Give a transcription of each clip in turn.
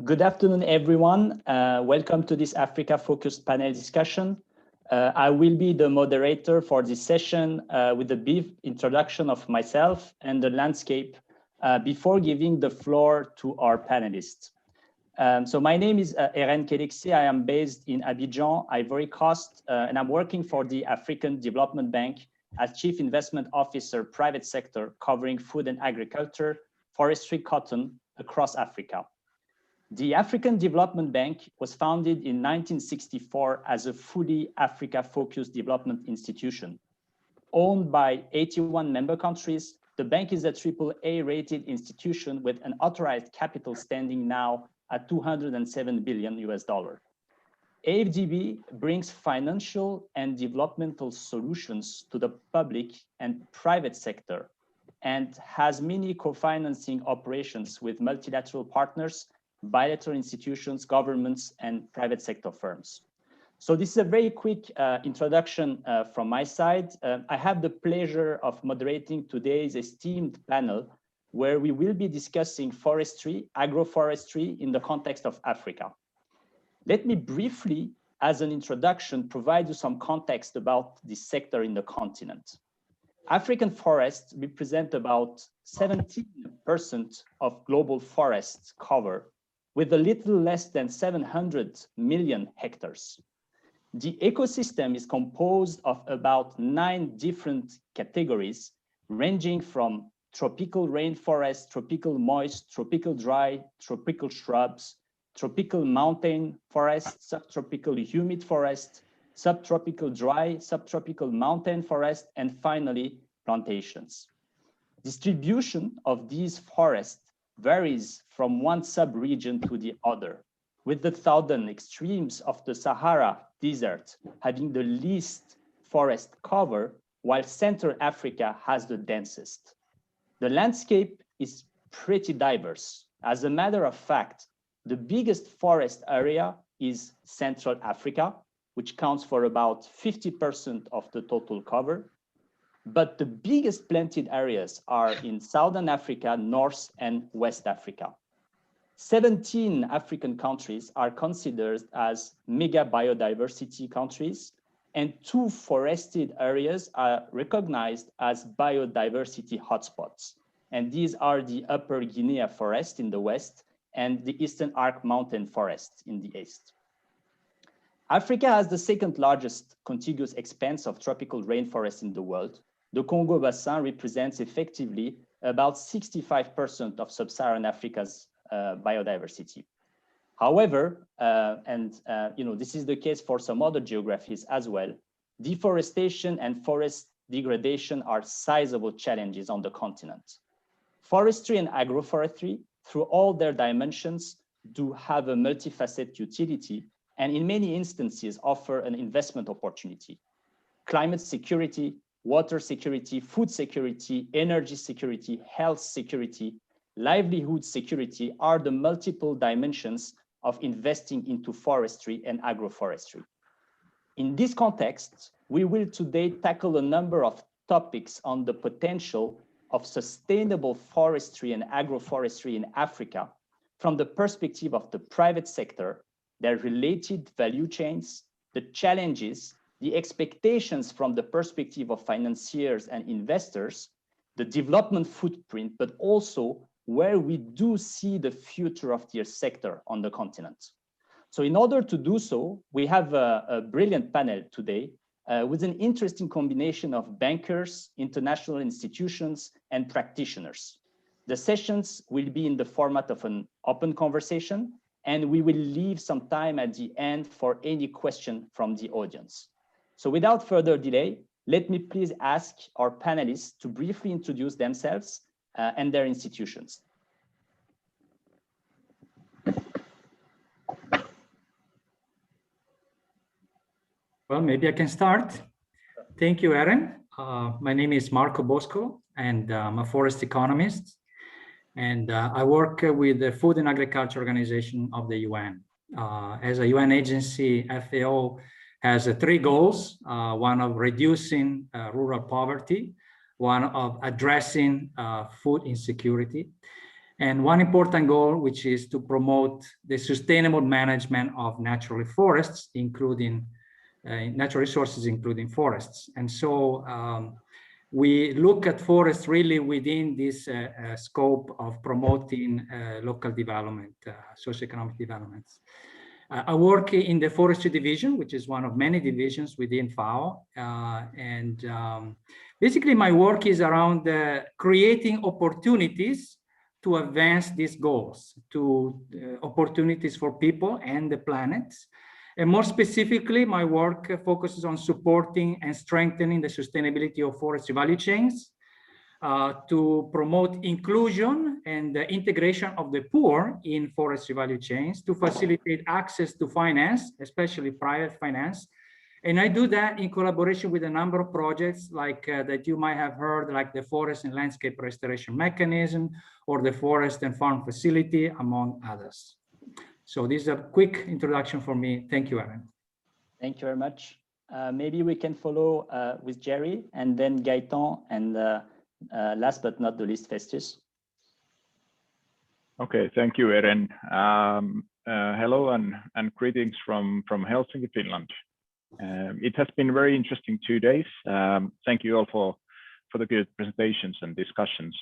Good afternoon, everyone. Welcome to this Africa-focused panel discussion. I will be the moderator for this session with a brief introduction of myself and the landscape before giving the floor to our panelists. So my name is Eren Kelekci. I am based in Abidjan, Ivory Coast, and I'm working for the African Development Bank as Chief Investment Officer, Private Sector, covering food and agriculture, forestry, cotton across Africa. The African Development Bank was founded in 1964 as a fully Africa-focused development institution. Owned by 81 member countries, the bank is a AAA-rated institution with an authorized capital standing now at $207 billion. AfDB brings financial and developmental solutions to the public and private sector and has many co-financing operations with multilateral partners, bilateral institutions, governments, and private sector firms. So this is a very quick introduction from my side. I have the pleasure of moderating today's esteemed panel, where we will be discussing forestry, agroforestry in the context of Africa. Let me briefly, as an introduction, provide you some context about this sector in the continent. African forests represent about 17% of global forest cover, with a little less than 700 million hectares. The ecosystem is composed of about 9 different categories, ranging from tropical rainforest, tropical moist, tropical dry, tropical shrubs, tropical mountain forest, subtropical humid forest, subtropical dry, subtropical mountain forest, and finally, plantations. Distribution of these forests varies from one sub-region to the other, with the southern extremes of the Sahara Desert having the least forest cover, while Central Africa has the densest. The landscape is pretty diverse. As a matter of fact, the biggest forest area is Central Africa, which counts for about 50% of the total cover. But the biggest planted areas are in Southern Africa, North and West Africa. 17 African countries are considered as mega biodiversity countries, and 2 forested areas are recognized as biodiversity hotspots. And these are the Upper Guinea Forest in the west and the Eastern Arc Mountain Forest in the east. Africa has the second largest contiguous expanse of tropical rainforest in the world. The Congo Basin represents effectively about 65% of sub-Saharan Africa's biodiversity. However, this is the case for some other geographies as well, deforestation and forest degradation are sizable challenges on the continent. Forestry and agroforestry, through all their dimensions, do have a multifaceted utility and in many instances offer an investment opportunity. Climate security, water security, food security, energy security, health security, livelihood security are the multiple dimensions of investing into forestry and agroforestry. In this context, we will today tackle a number of topics on the potential of sustainable forestry and agroforestry in Africa from the perspective of the private sector, their related value chains, the challenges, the expectations from the perspective of financiers and investors, the development footprint, but also where we do see the future of the sector on the continent. So in order to do so, we have a brilliant panel today with an interesting combination of bankers, international institutions, and practitioners. The sessions will be in the format of an open conversation, and we will leave some time at the end for any question from the audience. So without further delay, let me please ask our panelists to briefly introduce themselves and their institutions. Well, maybe I can start. Thank you, Eren. My name is Marco Boscolo, and I'm a forest economist. And I work with the Food and Agriculture Organization of the UN. As a UN agency, FAO has 3 goals, one of reducing rural poverty, one of addressing food insecurity, And one important goal, which is to promote the sustainable management of natural forests, including natural resources, including forests. And so we look at forests really within this scope of promoting local development, socioeconomic developments. I work in the forestry division, which is one of many divisions within FAO. Basically, my work is around creating opportunities to advance these goals, to opportunities for people and the planet. And more specifically, my work focuses on supporting and strengthening the sustainability of forestry value chains, to promote inclusion and the integration of the poor in forestry value chains, to facilitate access to finance, especially private finance. And I do that in collaboration with a number of projects like that you might have heard, like the Forest and Landscape Restoration Mechanism or the Forest and Farm Facility, among others. So this is a quick introduction for me. Thank you, Eren. Thank you very much. Maybe we can follow with Jari and then Gaëtan and last but not the least, Festus. Okay, thank you, Eren. Hello and greetings from Helsinki, Finland. It has been very interesting 2 days. Thank you all for the good presentations and discussions.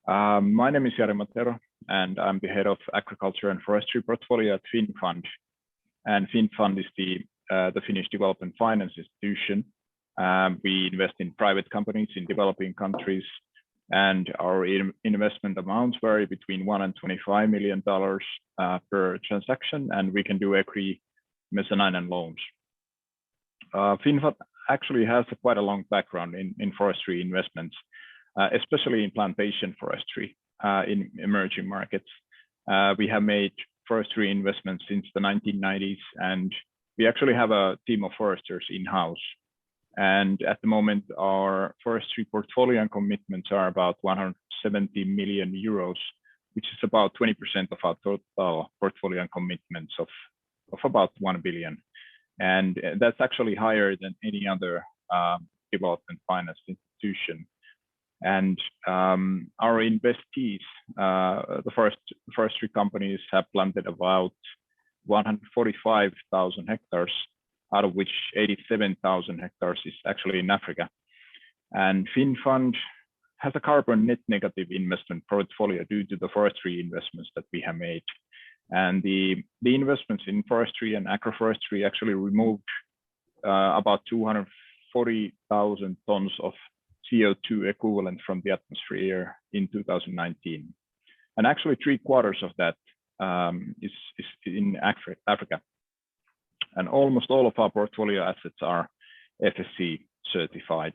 My name is Jari Matero, and I'm the head of agriculture and forestry portfolio at FinnFund. And FinnFund is the Finnish development finance institution. We invest in private companies in developing countries, and our investment amounts vary between $1 and $25 million per transaction, and we can do equity, mezzanine, and loans. FinnFund actually has quite a long background in forestry investments, especially in plantation forestry in emerging markets. We have made forestry investments since the 1990s, and we actually have a team of foresters in-house. And at the moment, our forestry portfolio and commitments are about 170 million euros, which is about 20% of our total portfolio and commitments of about 1 billion. And that's actually higher than any other development finance institution. And our investees, the forestry companies, have planted about 145,000 hectares, out of which 87,000 hectares is actually in Africa. And FinnFund has a carbon net negative investment portfolio due to the forestry investments that we have made. And the investments in forestry and agroforestry actually removed about 240,000 tons of CO2 equivalent from the atmosphere in 2019. And actually 3/4 of that is in Africa. And almost all of our portfolio assets are FSC certified.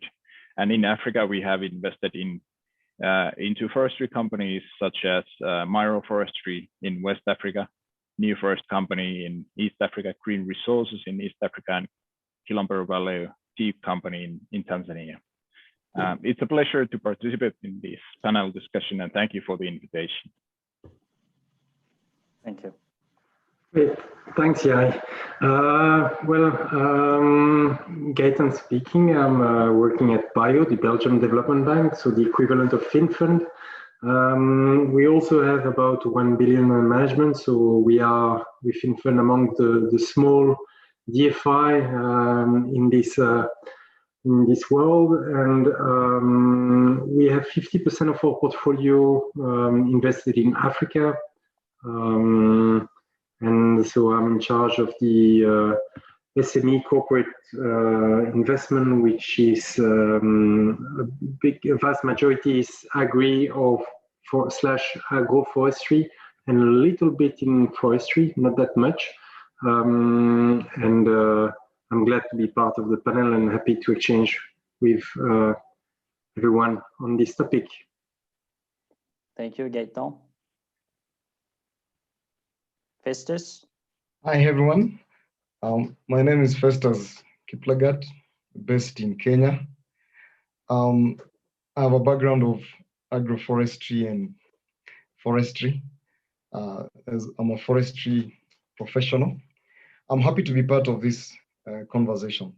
And in Africa, we have invested into forestry companies such as Agroforestry in West Africa, New Forest Company in East Africa, Green Resources in East Africa, and Kilambero Valley Tea Company in Tanzania. It's a pleasure to participate in this panel discussion, and thank you for the invitation. Thank you. Great. Thanks, Jari. Gaëtan speaking. I'm working at BIO, the Belgium Development Bank, so the equivalent of FinnFund. We also have about 1 billion in management, so we are with FinnFund among the small DFI in this world, and we have 50% of our portfolio invested in Africa. And so I'm in charge of the SME corporate investment, which is a vast majority is agri or agroforestry, and a little bit in forestry, not that much. I'm glad to be part of the panel and happy to exchange with everyone on this topic. Thank you, Gaëtan. Festus? Hi, everyone. My name is Festus Kiplagat, based in Kenya. I have a background of agroforestry and forestry. As I'm a forestry professional. I'm happy to be part of this conversation.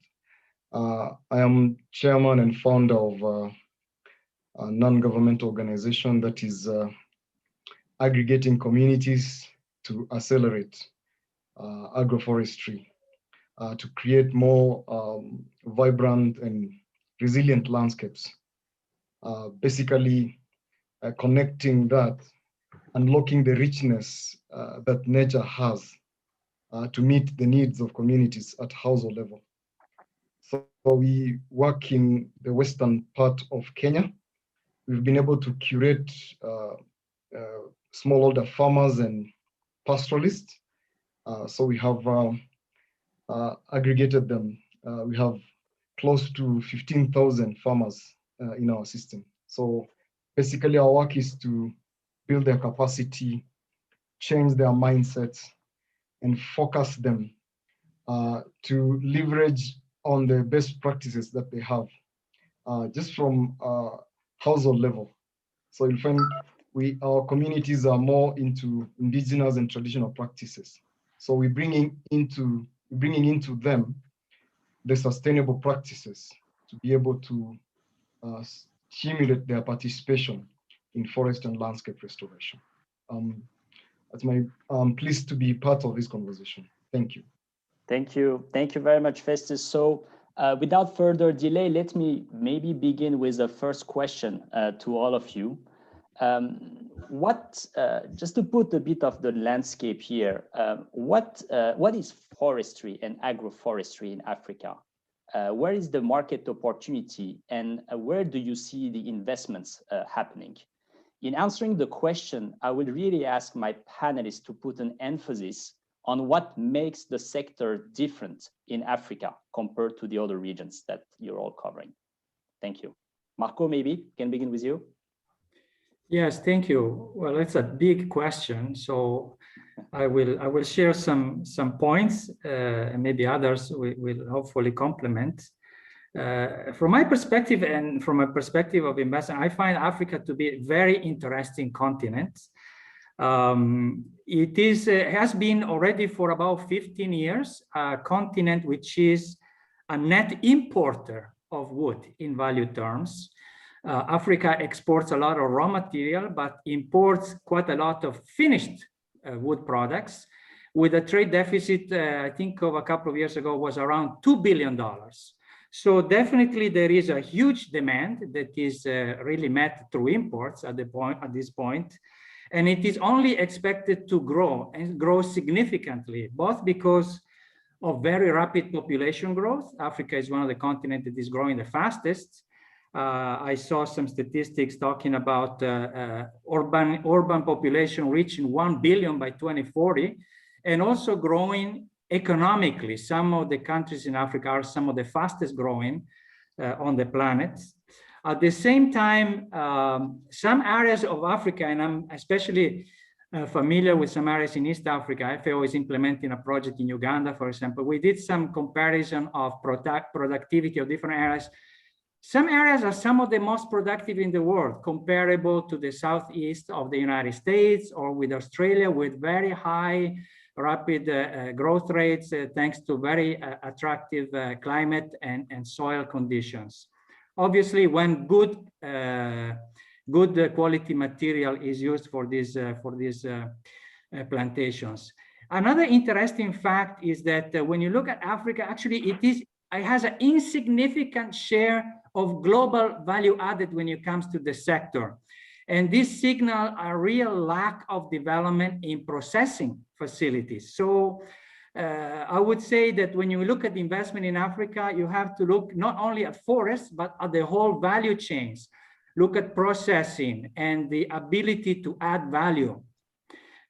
I am chairman and founder of a non-governmental organization that is aggregating communities to accelerate agroforestry, to create more vibrant and resilient landscapes. Basically, connecting that, unlocking the richness that nature has to meet the needs of communities at household level. So we work in the western part of Kenya. We've been able to curate smallholder farmers and pastoralists. So we have aggregated them. We have close to 15,000 farmers in our system. So basically our work is to build their capacity, change their mindsets, and focus them to leverage on the best practices that they have just from household level. So you'll find our communities are more into indigenous and traditional practices. So we're bringing into them the sustainable practices to be able to stimulate their participation in forest and landscape restoration. I'm pleased to be part of this conversation. Thank you. Thank you. Thank you very much, Festus. So without further delay, let me maybe begin with the first question to all of you. Just to put a bit of the landscape here, what is forestry and agroforestry in Africa? Where is the market opportunity, and where do you see the investments happening? In answering the question, I will really ask my panelists to put an emphasis on what makes the sector different in Africa compared to the other regions that you're all covering. Thank you. Marco, maybe can begin with you. Yes, thank you. Well, it's a big question, so I will share some points, and maybe others will hopefully complement. From my perspective and from a perspective of investment, I find Africa to be a very interesting continent. It has been already for about 15 years a continent which is a net importer of wood in value terms. Africa exports a lot of raw material, but imports quite a lot of finished wood products, with a trade deficit, I think of a couple of years ago, was around $2 billion. So definitely there is a huge demand that is really met through imports at this point. And it is only expected to grow and grow significantly, both because of very rapid population growth. Africa is one of the continents that is growing the fastest. I saw some statistics talking about urban population reaching 1 billion by 2040, and also growing economically. Some of the countries in Africa are some of the fastest growing on the planet. At the same time, some areas of Africa, and I'm especially familiar with some areas in East Africa. FAO is implementing a project in Uganda, for example. We did some comparison of productivity of different areas. Some areas are some of the most productive in the world, comparable to the southeast of the United States or with Australia, with very high, rapid growth rates, thanks to very attractive climate and soil conditions. Obviously, when good quality material is used for these plantations. Another interesting fact is that when you look at Africa, actually it has an insignificant share of global value added when it comes to the sector. And this signals a real lack of development in processing facilities. So I would say that when you look at the investment in Africa, you have to look not only at forests, but at the whole value chains. Look at processing and the ability to add value.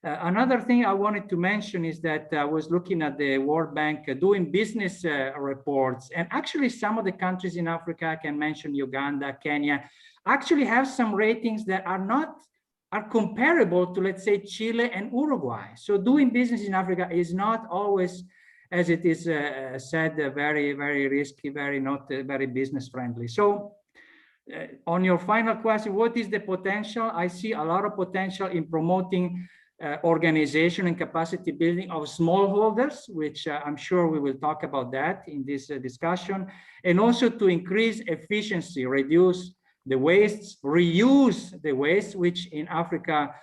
Another thing I wanted to mention is that I was looking at the World Bank doing business reports, and actually some of the countries in Africa, I can mention Uganda, Kenya, actually have some ratings that are comparable to, let's say, Chile and Uruguay. So doing business in Africa is not always, as it is said, very, very risky, not very business friendly. So on your final question, what is the potential? I see a lot of potential in promoting organization and capacity building of smallholders, which I'm sure we will talk about that in this discussion, and also to increase efficiency, reduce the wastes, reuse the waste, which in Africa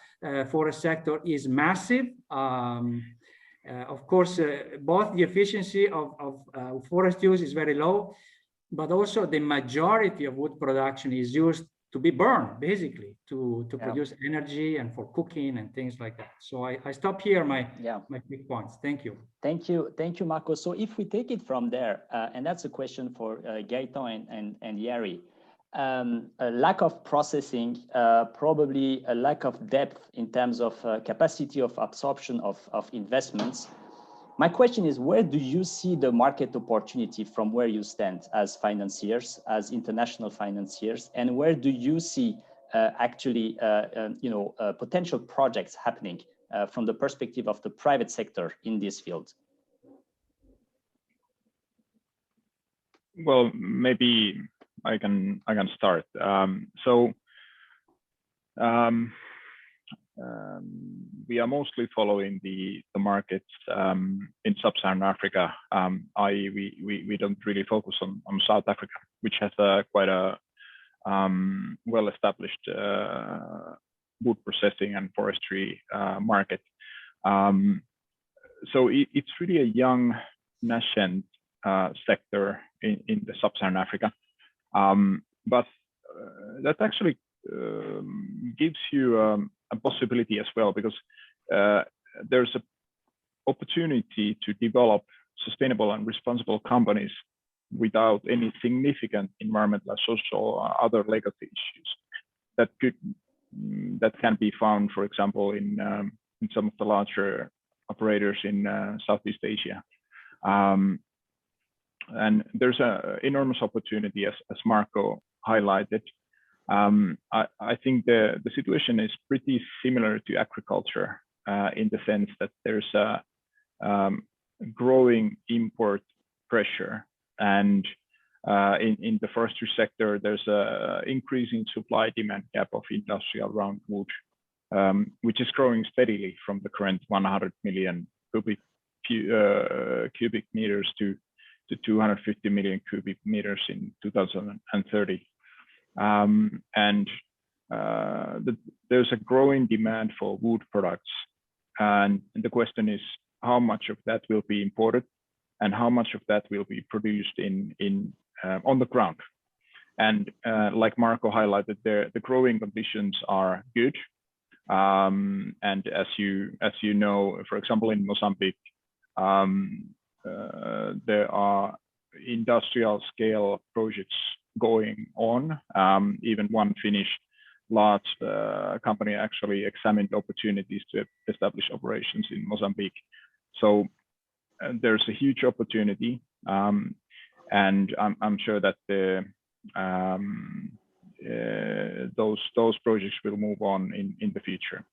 forest sector is massive. Of course, both the efficiency of forest use is very low, but also the majority of wood production is used to be burned, basically, to produce energy and for cooking and things like that. So I stop here my quick points. Thank you. Thank you, Marco. So if we take it from there, and that's a question for Gaëtan and Jari, a lack of processing, probably a lack of depth in terms of capacity of absorption of investments. My question is, where do you see the market opportunity from where you stand as financiers, as international financiers, and where do you see actually potential projects happening from the perspective of the private sector in this field? Well, maybe I can start. We are mostly following the markets in sub-Saharan Africa. We don't really focus on South Africa, which has quite a well-established wood processing and forestry market. So it's really a young, nascent sector in the sub-Saharan Africa, but that actually gives you a possibility as well, because there's an opportunity to develop sustainable and responsible companies without any significant environmental, social, or other legacy issues that can be found, for example, in some of the larger operators in Southeast Asia. And there's an enormous opportunity, as Marco highlighted. I think the situation is pretty similar to agriculture in the sense that there's a growing import pressure, and in the forestry sector, there's a increasing supply-demand gap of industrial roundwood, which is growing steadily from the current 100 million cubic meters to 250 million cubic meters in 2030. There's a growing demand for wood products, and the question is how much of that will be imported and how much of that will be produced on the ground. And like Marco highlighted, the growing conditions are good, and as you know, for example, in Mozambique, there are industrial scale projects going on. Even one Finnish large company actually examined opportunities to establish operations in Mozambique. So there's a huge opportunity, and I'm sure that those projects will move on in the future.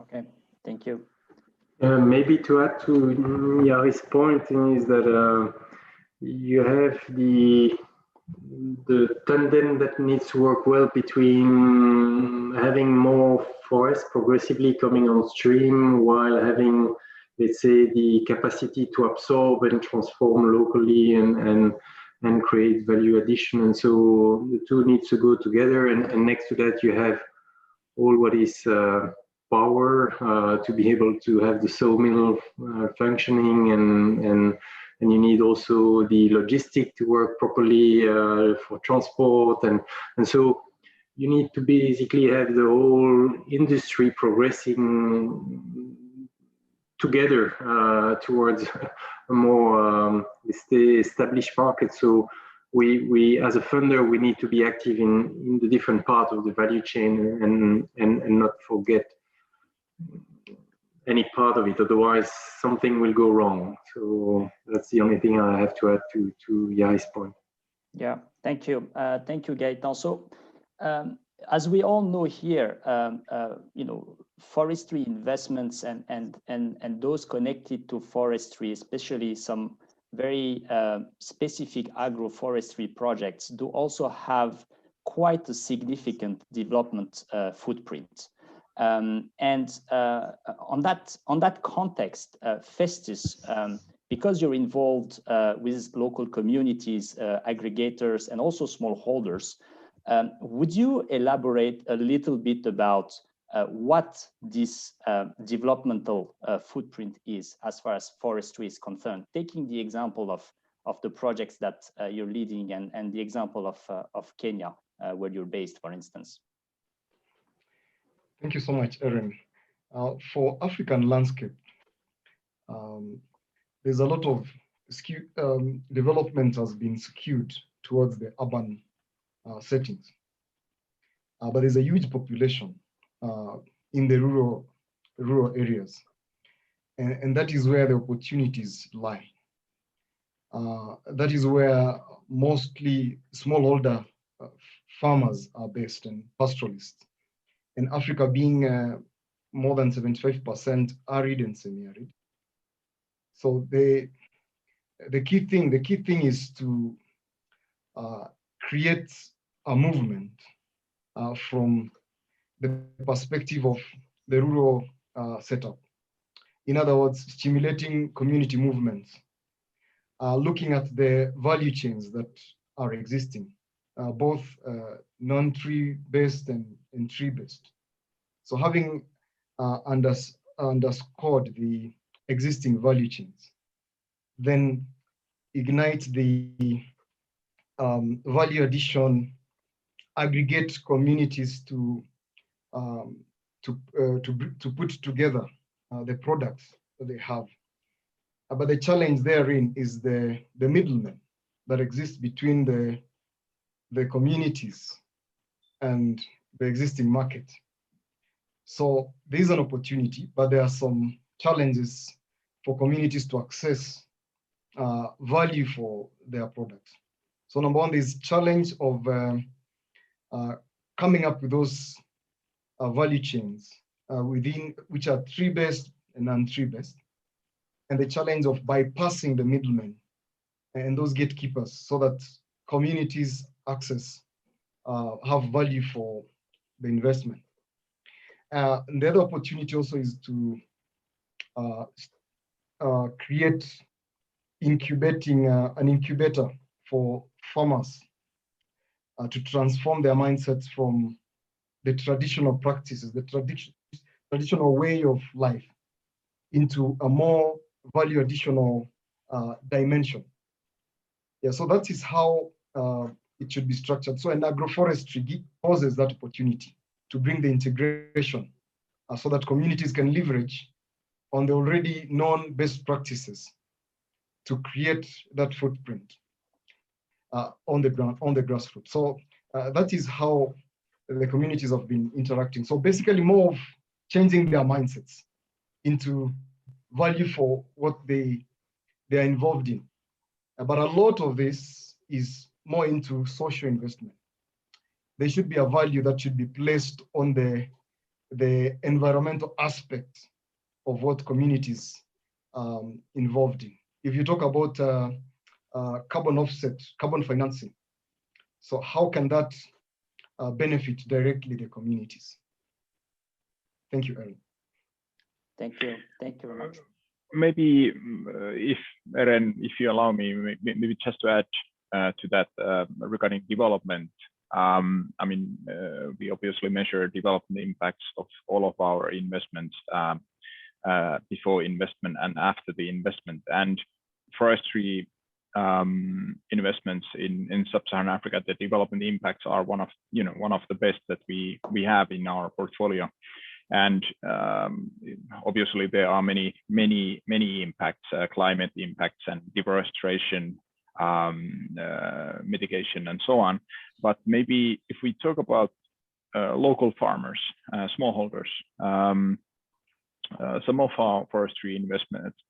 Okay, thank you. Maybe to add to Jari's point is that you have the tandem that needs to work well between having more forests progressively coming on stream while having, let's say, the capacity to absorb and transform locally and create value addition. And so the two needs to go together. And next to that, you have all what is power to be able to have the sawmill functioning, and you need also the logistic to work properly for transport, and so you need to basically have the whole industry progressing together towards a more established market. So we as a funder, we need to be active in the different parts of the value chain and not forget any part of it, otherwise something will go wrong. So that's the only thing I have to add to Jari's point. Yeah, thank you, Gaëtan. So as we all know here, forestry investments and those connected to forestry, especially some very specific agroforestry projects, do also have quite a significant development footprint. And on that context, Festus, because you're involved with local communities, aggregators, and also smallholders, Would you elaborate a little bit about what this developmental footprint is as far as forestry is concerned, taking the example of the projects that you're leading and the example of Kenya, where you're based, for instance? Thank you so much, Eren. For African landscape, there's a lot of development has been skewed towards the urban settings. But there's a huge population in the rural areas. And that is where the opportunities lie. That is where mostly smallholder farmers are based and pastoralists. And Africa being more than 75% arid and semi-arid. So the key thing is to create a movement from the perspective of the rural setup. In other words, stimulating community movements, looking at the value chains that are existing, both non-tree based and tree based. So having underscored the existing value chains, then ignite the value addition, aggregate communities to put together the products that they have. But the challenge therein is the middlemen that exist between the communities and the existing market. So there is an opportunity, but there are some challenges for communities to access value for their products. So number one, there's challenge of coming up with those value chains within which are tree-based and non-tree-based, and the challenge of bypassing the middlemen and those gatekeepers so that communities access have value for the investment. And the other opportunity also is to create an incubator for farmers to transform their mindsets from the traditional practices, the traditional way of life, into a more value additional dimension. Yeah, so that is how it should be structured. So an agroforestry poses that opportunity to bring the integration so that communities can leverage on the already known best practices to create that footprint on the ground, on the grassroots. So that is how the communities have been interacting. So basically more of changing their mindsets into value for what they are involved in. But a lot of this is more into social investment. There should be a value that should be placed on the environmental aspect of what communities involved in. If you talk about carbon offset, carbon financing, so how can that benefit directly the communities? Thank you, Eren. Thank you. Thank you very much. Maybe if Eren, if you allow me, maybe just to add to that regarding development. I mean, we obviously measure development impacts of all of our investments before investment and after the investment. And forestry investments in sub-Saharan Africa, the development impacts are one of the best that we have in our portfolio. And obviously there are many impacts, climate impacts and deforestation, mitigation and so on. But maybe if we talk about local farmers, smallholders, some of our forestry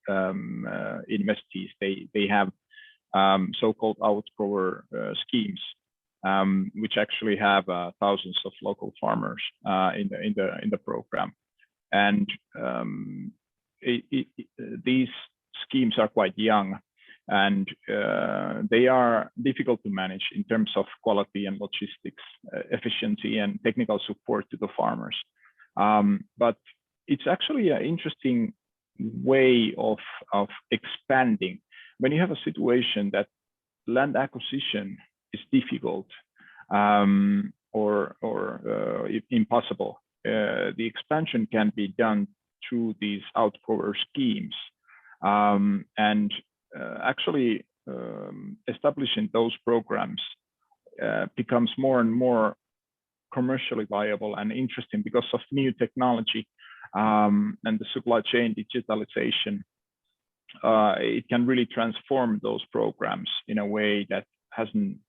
investees, they have so-called outgrower schemes, which actually have thousands of local farmers in the program, and these schemes are quite young, and they are difficult to manage in terms of quality and logistics, efficiency and technical support to the farmers. But it's actually an interesting way of expanding when you have a situation that land acquisition is difficult or if impossible. The expansion can be done through these outpower schemes, and actually establishing those programs becomes more and more commercially viable and interesting because of new technology and the supply chain digitalization. It can really transform those programs in a way that hasn't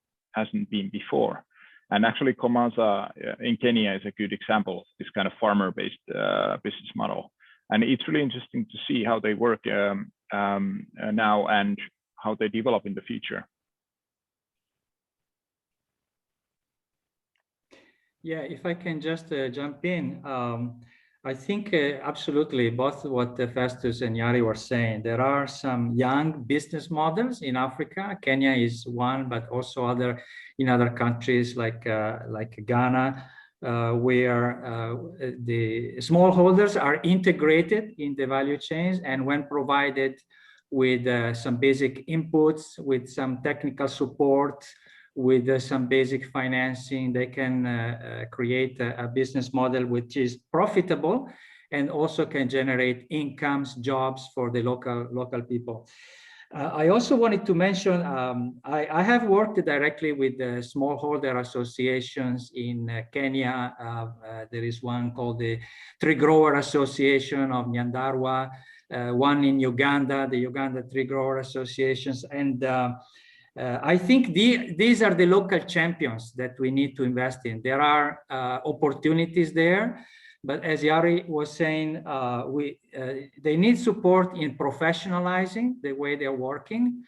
been before. And actually, Komaza in Kenya is a good example of this kind of farmer-based business model. And it's really interesting to see how they work now and how they develop in the future. Yeah, if I can just jump in, I think absolutely both what Festus and Jari were saying. There are some young business models in Africa. Kenya is one, but also in other countries like Ghana, where the smallholders are integrated in the value chains, and when provided with some basic inputs, with some technical support, with some basic financing, they can create a business model which is profitable and also can generate incomes, jobs for the local people. I also wanted to mention, I have worked directly with the smallholder associations in Kenya. There is one called the Tree Grower Association of Nyandarua, one in Uganda, the Uganda Tree Grower Associations, and I think these are the local champions that we need to invest in. There are opportunities there, but as Jari was saying, they need support in professionalizing the way they're working,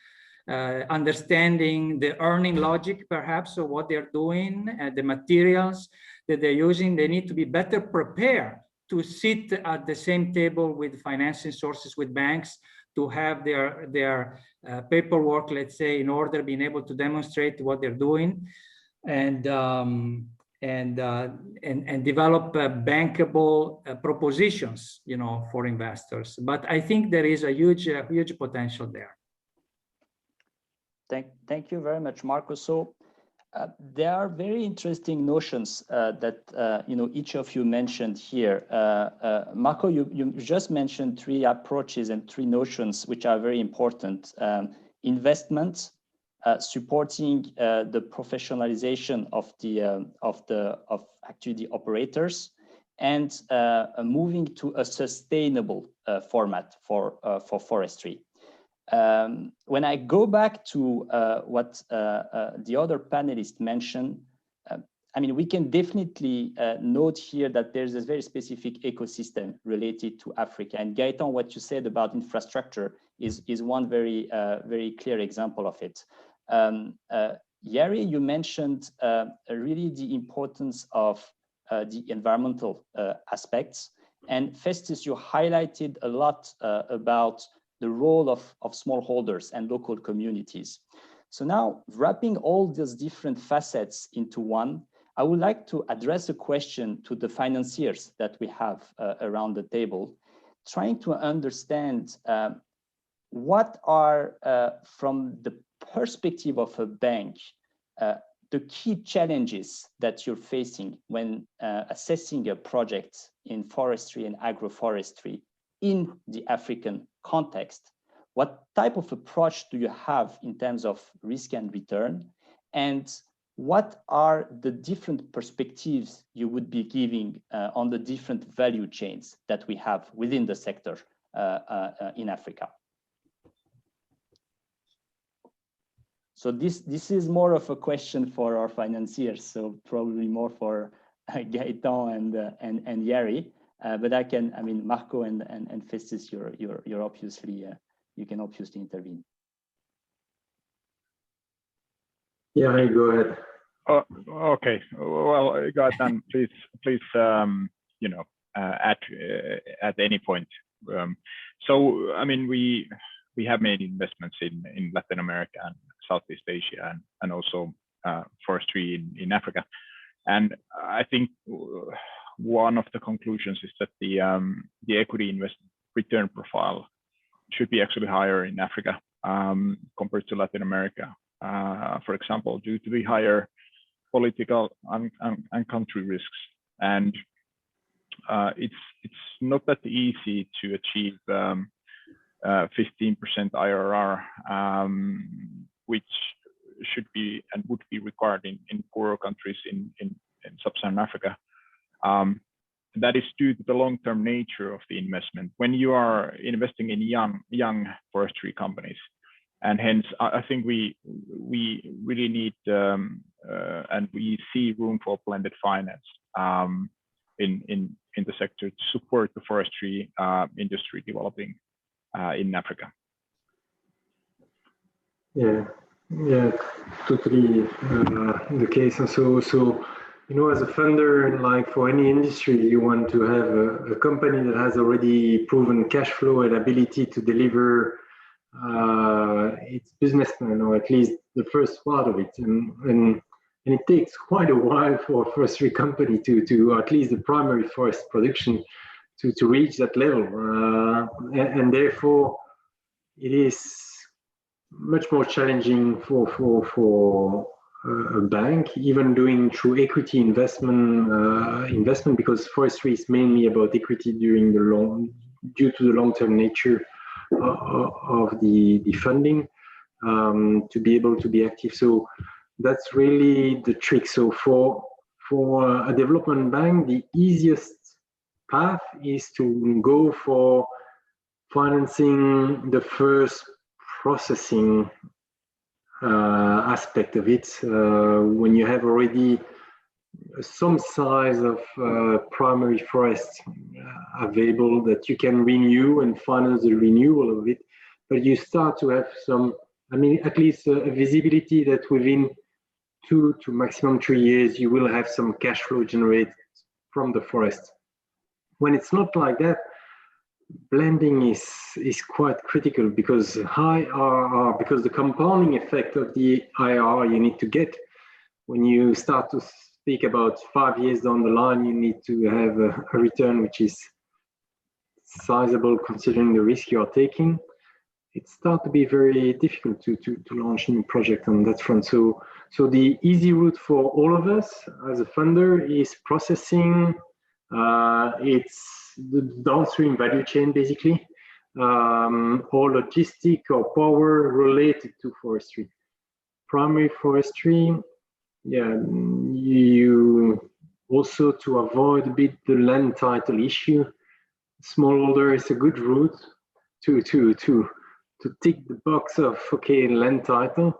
understanding the earning logic perhaps of what they're doing, the materials that they're using. They need to be better prepared to sit at the same table with financing sources, with banks, to have their paperwork, let's say, in order, being able to demonstrate what they're doing, and develop bankable propositions, for investors. But I think there is a huge potential there. Thank you very much, Marco. So there are very interesting notions that each of you mentioned here. Marco, you just mentioned 3 approaches and 3 notions which are very important: investment, supporting the professionalization of actually the operators, and moving to a sustainable format for forestry. When I go back to what the other panelists mentioned, I mean, we can definitely note here that there's a very specific ecosystem related to Africa. And Gaëtan, what you said about infrastructure is one very clear example of it. Jari, you mentioned really the importance of the environmental aspects. And Festus, you highlighted a lot about the role of smallholders and local communities. So now, wrapping all these different facets into one, I would like to address a question to the financiers that we have around the table, trying to understand what are, from the perspective of a bank, the key challenges that you're facing when assessing a project in forestry and agroforestry in the African context. What type of approach do you have in terms of risk and return? And what are the different perspectives you would be giving on the different value chains that we have within the sector in Africa? So this is more of a question for our financiers, so probably more for Gaëtan and Jari. But I mean, Marco and Festus, you're obviously, you can obviously intervene. Yeah, go ahead. Okay. Well, Gaëtan, please, at any point. So, I mean, we have made investments in Latin America and Southeast Asia, and also forestry in Africa. And I think one of the conclusions is that the equity investment return profile should be actually higher in Africa compared to Latin America, for example, due to the higher political and country risks. And it's not that easy to achieve 15% IRR, which should be and would be required in poorer countries in sub-Saharan Africa. That is due to the long-term nature of the investment. When you are investing in young forestry companies, and hence I think we really need and we see room for blended finance in the sector to support the forestry industry developing in Africa. Yeah, totally the case. And so you know, as a funder, like for any industry, you want to have a company that has already proven cash flow and ability to deliver its business plan, or at least the first part of it. And it takes quite a while for a forestry company to at least the primary forest production to reach that level. And therefore, it is much more challenging for a bank, even doing through equity investment, because forestry is mainly about equity due to the long-term nature of the funding, to be able to be active. So that's really the trick. So for a development bank, the easiest path is to go for financing the first processing aspect of it, when you have already some size of primary forest available that you can renew and finance the renewal of it, but you start to have some, I mean, at least a visibility that within 2 to maximum 3 years, you will have some cash flow generated from the forest. When it's not like that, blending is quite critical, because high IRR, because the compounding effect of the IRR you need to get, when you start to speak about 5 years down the line, you need to have a return which is sizable considering the risk you are taking. It starts to be very difficult to launch new project on that front. So the easy route for all of us as a funder is processing. It's the downstream value chain, basically, or logistic or power related to forestry. Primary forestry, yeah, you also, to avoid a bit the land title issue, smallholder is a good route to tick the box of, okay, land title.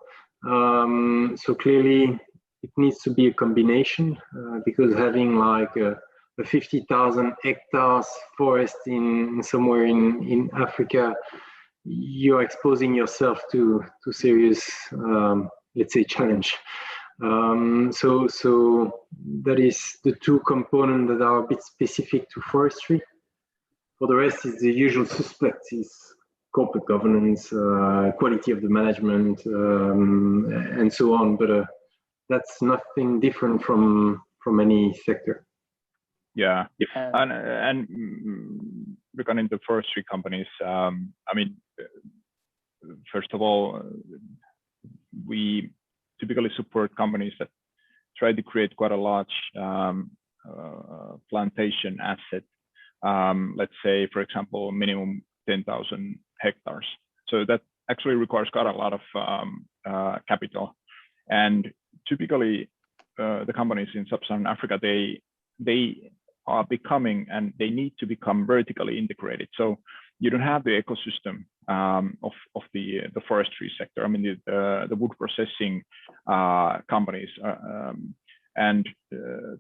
So clearly it needs to be a combination, because having like a 50,000 hectares forest in somewhere in Africa, you're exposing yourself to serious, let's say, challenge. So that is the two components that are a bit specific to forestry. For the rest is the usual suspects, is corporate governance, quality of the management, and so on. But that's nothing different from any sector. Yeah, and regarding the forestry companies, I mean, first of all, we typically support companies that try to create quite a large plantation asset. Let's say, for example, minimum 10,000 hectares. So that actually requires quite a lot of capital. And typically, the companies in sub-Saharan Africa, they are becoming, and they need to become, vertically integrated. So you don't have the ecosystem of the forestry sector. I mean, the wood processing companies, and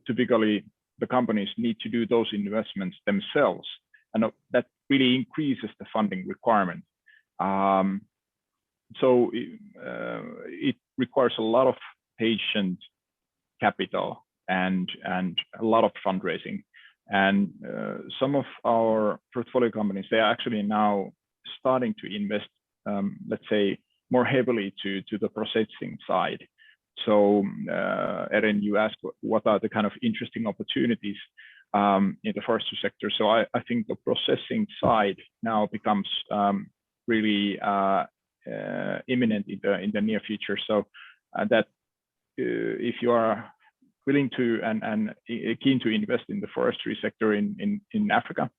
typically the companies need to do those investments themselves, and that really increases the funding requirement. So it requires a lot of patient capital and a lot of fundraising. And some of our portfolio companies, they are actually now starting to invest, let's say, more heavily to the processing side. So Eren, you asked what are the kind of interesting opportunities in the forestry sector. So I think the processing side now becomes really imminent in the near future. So that if you are willing to and keen to invest in the forestry sector in Africa.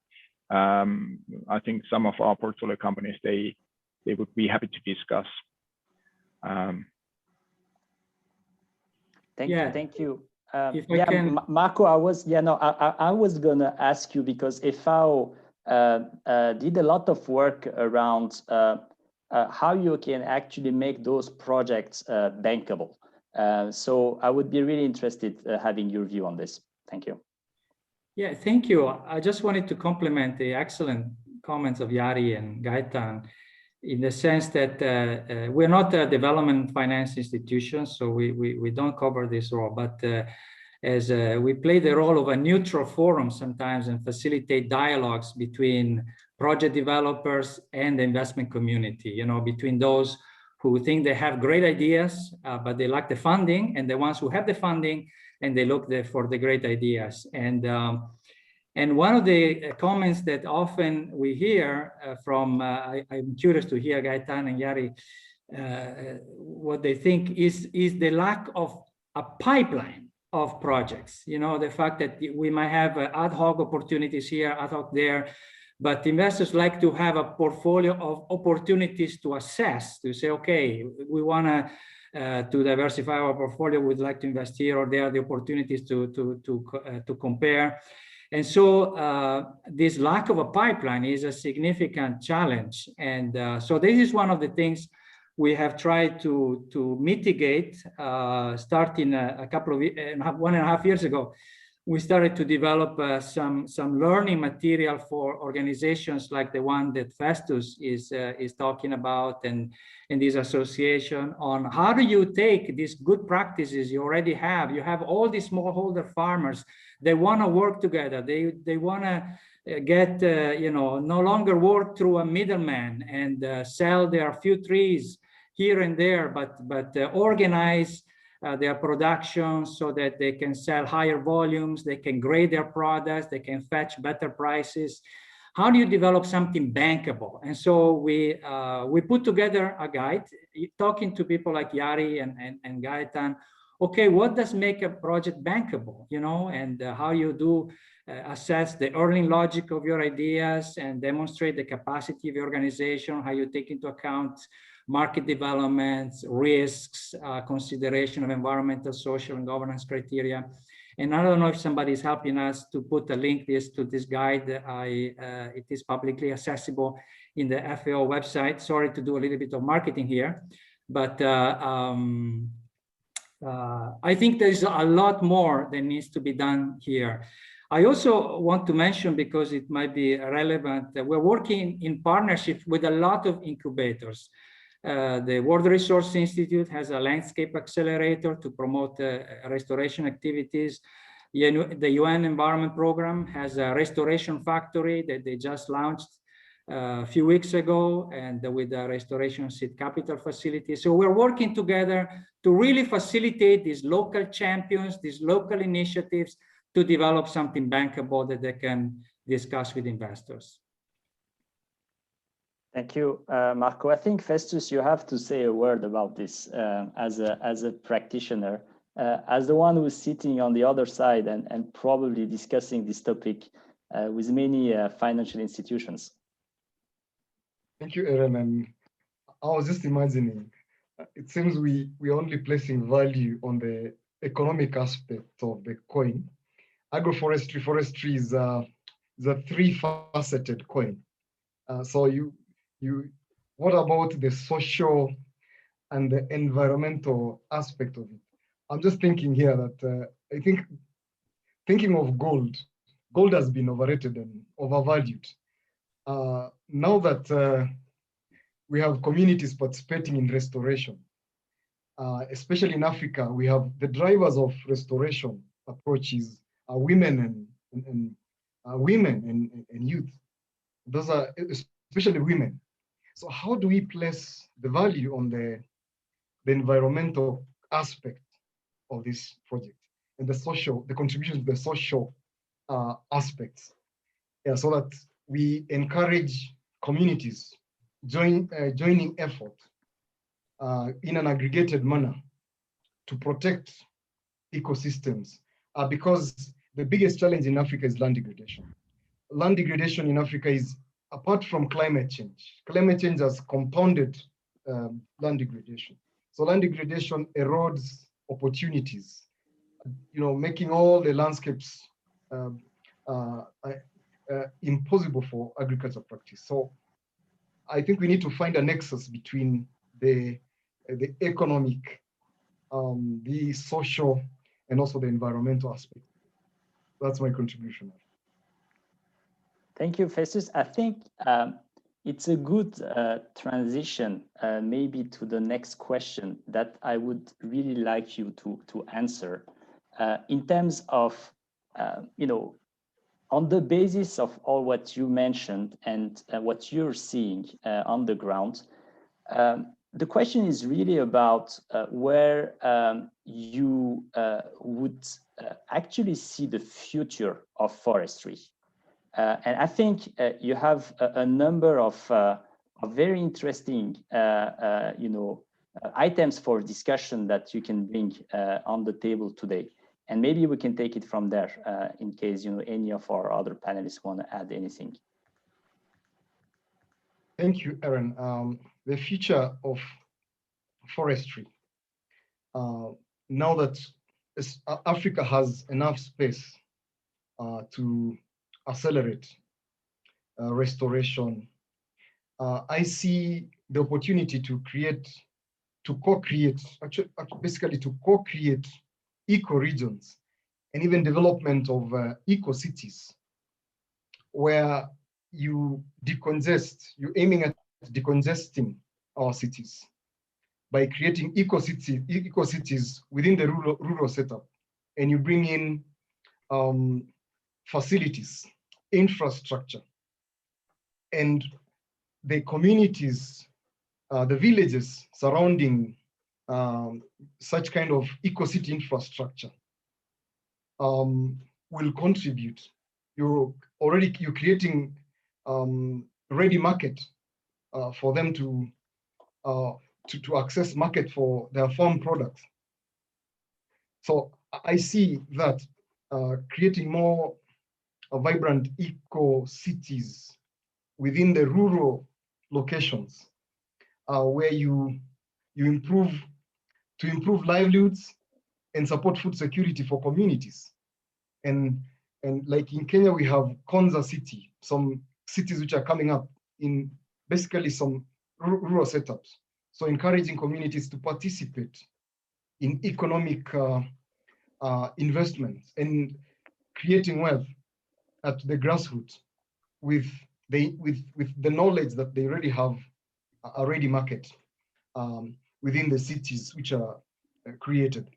I think some of our portfolio companies, they would be happy to discuss. Thank you. Can... Marco, I was gonna ask you, because FAO did a lot of work around how you can actually make those projects bankable. So I would be really interested having your view on this. Thank you. Yeah, thank you. I just wanted to compliment the excellent comments of Jari and Gaëtan, in the sense that we're not a development finance institution, so we don't cover this role, but as we play the role of a neutral forum sometimes and facilitate dialogues between project developers and the investment community, you know, between those who think they have great ideas, but they lack the funding, and the ones who have the funding and they look for the great ideas. And one of the comments that often we hear from, I'm curious to hear Gaëtan and Jari, what they think is the lack of a pipeline of projects. You know, the fact that we might have ad hoc opportunities here, ad hoc there, but investors like to have a portfolio of opportunities to assess, to say, okay, we want to diversify our portfolio, we'd like to invest here or there, the opportunities to compare. And so this lack of a pipeline is a significant challenge. And so this is one of the things we have tried to mitigate, starting a couple of 1.5 years ago. We started to develop some learning material for organizations like the one that Festus is talking about, and this association, on how do you take these good practices you already have. You have all these smallholder farmers. They want to work together. They want to get, you know, no longer work through a middleman and sell their few trees here and there, but organize their production so that they can sell higher volumes, they can grade their products, they can fetch better prices. How do you develop something bankable? And so we put together a guide, talking to people like Jari and Gaëtan. Okay, what does make a project bankable, you know, and how you do assess the earning logic of your ideas and demonstrate the capacity of your organization, how you take into account market developments, risks, consideration of environmental, social, and governance criteria. And I don't know if somebody is helping us to put a link to this guide. It is publicly accessible in the FAO website. Sorry to do a little bit of marketing here, but I think there's a lot more that needs to be done here. I also want to mention, because it might be relevant, that we're working in partnership with a lot of incubators. The World Resource Institute has a landscape accelerator to promote restoration activities. The UN Environment Program has a restoration factory that they just launched a few weeks ago, and with the Restoration Seed Capital Facility. So we're working together to really facilitate these local champions, these local initiatives, to develop something bankable that they can discuss with investors. Thank you, Marco. I think, Festus, you have to say a word about this as a practitioner, as the one who's sitting on the other side and probably discussing this topic with many financial institutions. Thank you, Eren. And I was just imagining, it seems we're only placing value on the economic aspect of the coin. Agroforestry, forestry is a three-faceted coin. So what about the social and the environmental aspect of it? I'm just thinking here that I think, thinking of gold has been overrated and overvalued. Now that we have communities participating in restoration, especially in Africa, we have the drivers of restoration approaches are women and youth. Those are especially women. So how do we place the value on the environmental aspect of this project and the contribution to the social aspects? Yeah, so that we encourage communities joining effort in an aggregated manner to protect ecosystems, because the biggest challenge in Africa is land degradation. Land degradation in Africa is, apart from climate change has compounded land degradation. So land degradation erodes opportunities, making all the landscapes impossible for agriculture practice. So I think we need to find a nexus between the economic, the social, and also the environmental aspect. That's my contribution. Thank you, Festus. I think it's a good transition maybe to the next question that I would really like you to answer in terms of, on the basis of all what you mentioned and what you're seeing on the ground, the question is really about where you would actually see the future of forestry. And I think you have a number of very interesting, items for discussion that you can bring on the table today. And maybe we can take it from there in case any of our other panelists want to add anything. Thank you, Eren. The future of forestry. Now that Africa has enough space to accelerate restoration, I see the opportunity to co-create eco-regions and even development of eco-cities where you're aiming at decongesting our cities by creating eco-cities within the rural setup, and you bring in facilities, infrastructure, and the communities, the villages surrounding such kind of eco-city infrastructure will contribute. You're creating ready market for them to access market for their farm products. So I see that creating more vibrant eco-cities within the rural locations where you improve livelihoods and support food security for communities. And like in Kenya, we have Konza City, some cities which are coming up in basically some rural setups. So encouraging communities to participate in economic investments and creating wealth at the grassroots with the knowledge that they already have a ready market within the cities which are created.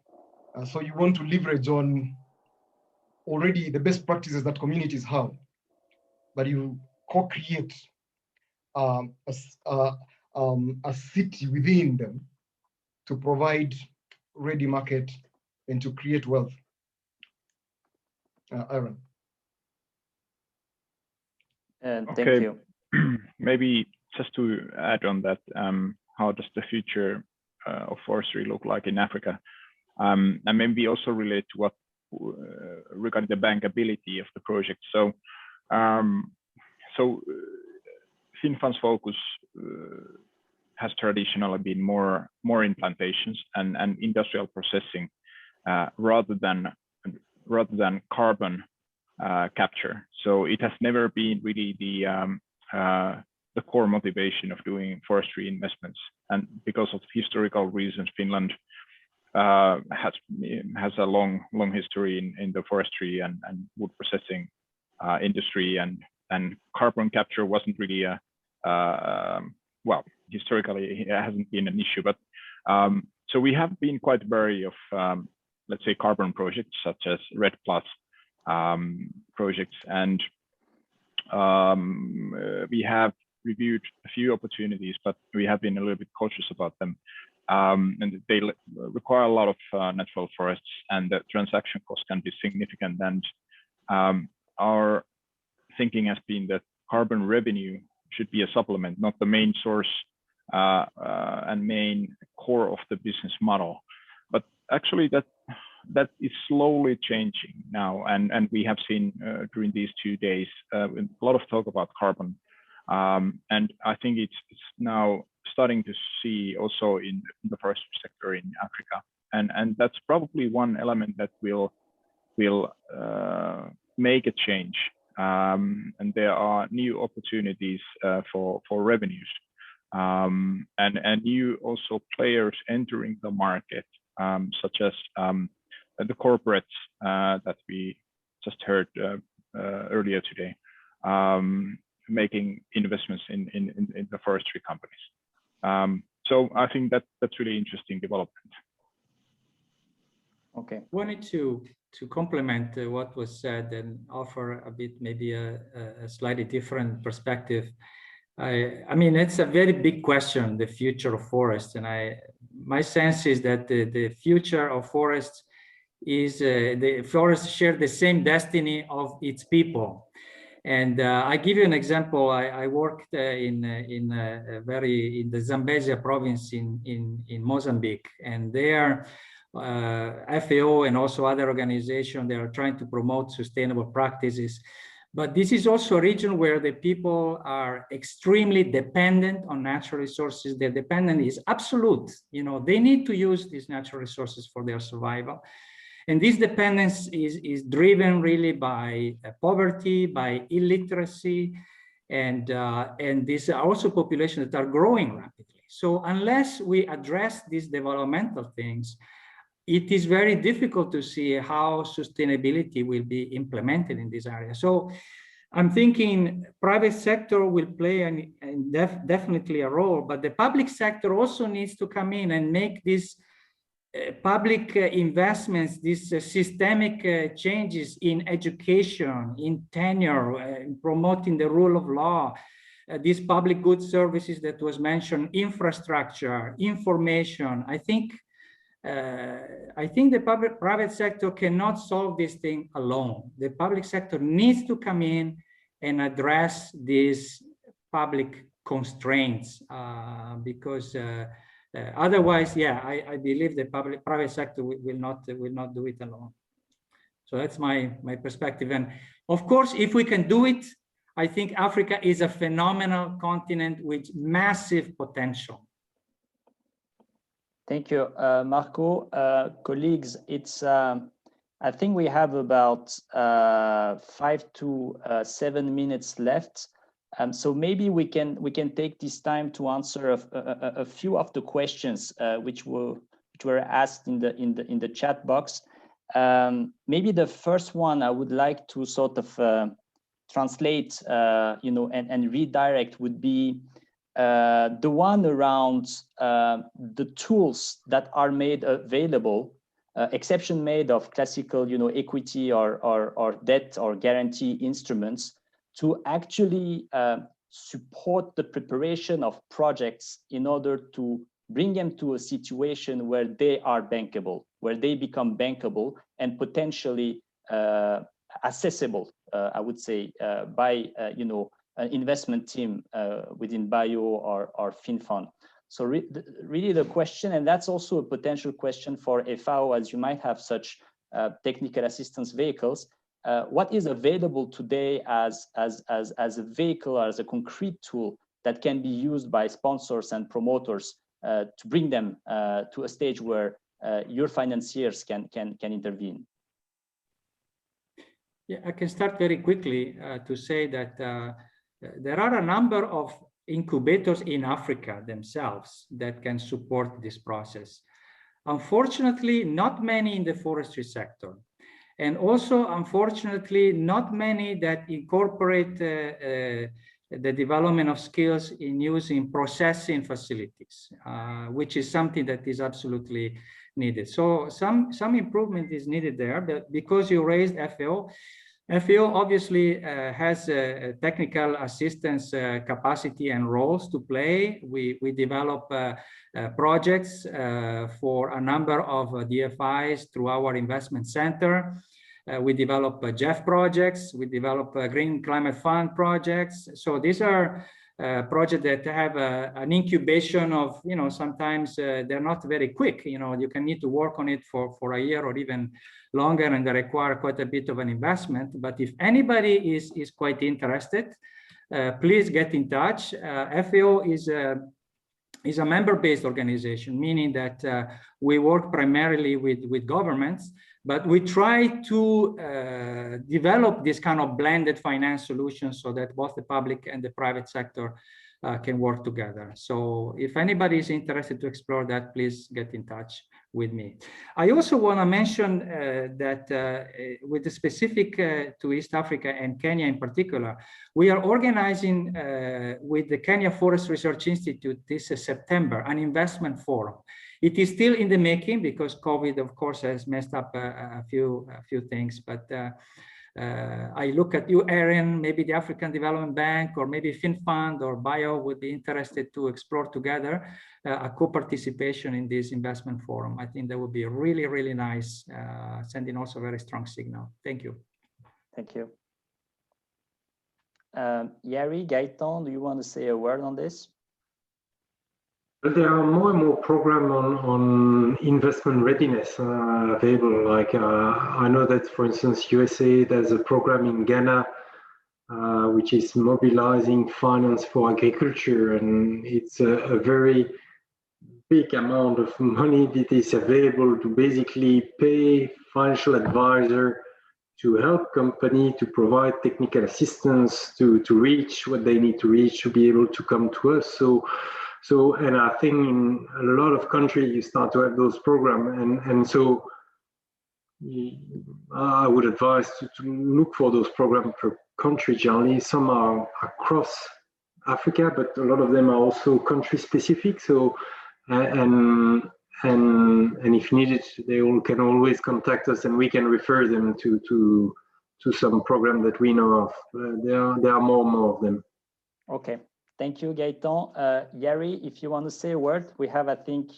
So you want to leverage on already the best practices that communities have, but you co-create a city within them to provide ready market and to create wealth. Eren. Thank you. Maybe just to add on that, how does the future of forestry look like in Africa? And maybe also relate to what regarding the bankability of the project. So, FinnFund's focus has traditionally been more in plantations and industrial processing rather than carbon capture. So it has never been really the core motivation of doing forestry investments. And because of historical reasons, Finland has a long history in the forestry and wood processing industry, and carbon capture wasn't really well, historically it hasn't been an issue, but so we have been quite wary of let's say carbon projects such as REDD+ projects, and we have reviewed a few opportunities, but we have been a little bit cautious about them. And they require a lot of natural forests, and the transaction cost can be significant. And our thinking has been that carbon revenue should be a supplement, not the main source and main core of the business model. But actually, that that is slowly changing now, and we have seen during these 2 days a lot of talk about carbon, and I think it's now starting to see also in the forestry sector in Africa, and that's probably one element that will make a change, and there are new opportunities for revenues, and new also players entering the market, such as the corporates that we just heard earlier today, making investments in the forestry companies. So I think that's really interesting development. Okay. Wanted to complement what was said and offer a bit, maybe a slightly different perspective. I mean, it's a very big question, the future of forests, and my sense is that the future of forests is the forests share the same destiny of its people. And I give you an example. I worked in the Zambezia province in Mozambique, and there FAO and also other organizations, they are trying to promote sustainable practices. But this is also a region where the people are extremely dependent on natural resources. Their dependence is absolute. You know, they need to use these natural resources for their survival. And this dependence is driven really by poverty, by illiteracy, and these are also populations that are growing rapidly. So unless we address these developmental things, it is very difficult to see how sustainability will be implemented in this area. So I'm thinking private sector will play definitely a role, but the public sector also needs to come in and make these public investments, these systemic changes in education, in tenure, in promoting the rule of law, these public good services that was mentioned, infrastructure, information. I think the private sector cannot solve this thing alone. The public sector needs to come in and address these public constraints because otherwise, yeah, I believe the private sector will not do it alone. So that's my perspective. And of course, if we can do it, I think Africa is a phenomenal continent with massive potential. Thank you, Marco. Colleagues, it's I think we have about 5 to 7 minutes left. So maybe we can take this time to answer a few of the questions which were asked in the chat box. Maybe the first one I would like to sort of translate, and redirect would be the one around the tools that are made available, exception made of classical, equity or debt or guarantee instruments, to actually support the preparation of projects in order to bring them to a situation where they are bankable, where they become bankable and potentially accessible, I would say, by an investment team within Bio or FinnFund. So really the question, and that's also a potential question for FAO, as you might have such technical assistance vehicles. What is available today as a vehicle or as a concrete tool that can be used by sponsors and promoters to bring them to a stage where your financiers can intervene? Yeah, I can start very quickly to say that there are a number of incubators in Africa themselves that can support this process. Unfortunately, not many in the forestry sector. And also, unfortunately, not many that incorporate the development of skills in using processing facilities, which is something that is absolutely needed. So some improvement is needed there, but because you raised FAO, FAO obviously has a technical assistance capacity and roles to play. We develop projects for a number of DFIs through our investment center. We develop JEF projects, we develop Green Climate Fund projects. So these are projects that have an incubation of, sometimes they're not very quick. You can need to work on it for a year or even longer, and they require quite a bit of an investment. But if anybody is quite interested, please get in touch. FAO is a member-based organization, meaning that we work primarily with governments, but we try to develop this kind of blended finance solutions so that both the public and the private sector can work together. So if anybody is interested to explore that, please get in touch with me. I also want to mention that with the specific to East Africa and Kenya in particular, we are organizing with the Kenya Forest Research Institute this September an investment forum. It is still in the making because COVID, of course, has messed up a few things. But I look at you, Eren, maybe the African Development Bank, or maybe FinnFund or Bio would be interested to explore together a co-participation in this investment forum. I think that would be really, really nice, sending also a very strong signal. Thank you. Thank you. Jari, Gaëtan, do you want to say a word on this? There are more and more programs on investment readiness available. Like I know that, for instance, USA, there's a program in Ghana which is mobilizing finance for agriculture, and it's a very big amount of money that is available to basically pay financial advisor to help company to provide technical assistance to reach what they need to reach to be able to come to us. So, and I think in a lot of countries you start to have those programs, and so I would advise to look for those programs per country. Generally, some are across Africa, but a lot of them are also country specific. So, and if needed, they all can always contact us, and we can refer them to some program that we know of. There are more and more of them. Okay. Thank you, Gaëtan. Jari, if you want to say a word, we have, I think,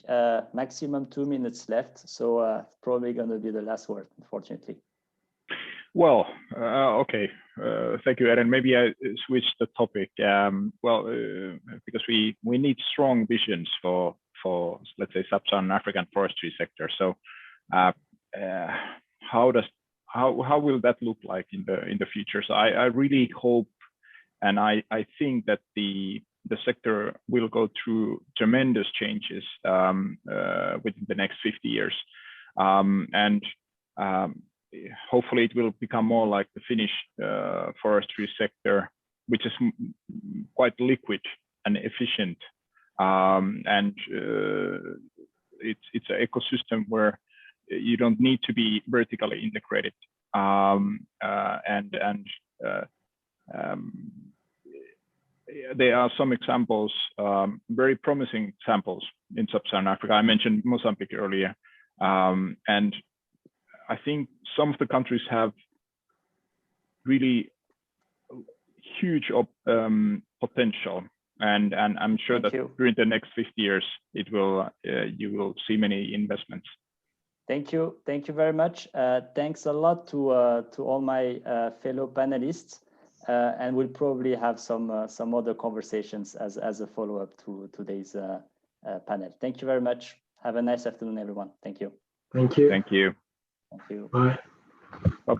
maximum 2 minutes left. So probably going to be the last word, unfortunately. Well, okay. Thank you, Eren. Maybe I switch the topic. Because we need strong visions for let's say sub-Saharan African forestry sector. So how will that look like in the future? So I really hope, and I think that the sector will go through tremendous changes within the next 50 years. Hopefully it will become more like the Finnish forestry sector, which is quite liquid and efficient. It's an ecosystem where you don't need to be vertically integrated. There are some examples, very promising examples in sub-Saharan Africa. I mentioned Mozambique earlier, and I think some of the countries have really huge potential, and I'm sure that during the next 50 years, it will you will see many investments. Thank you very much. Thanks a lot to all my fellow panelists. And we'll probably have some other conversations as a follow-up to today's panel. Thank you very much. Have a nice afternoon, everyone. Thank you. Thank you. Thank you. Thank you. Bye. Bye-bye.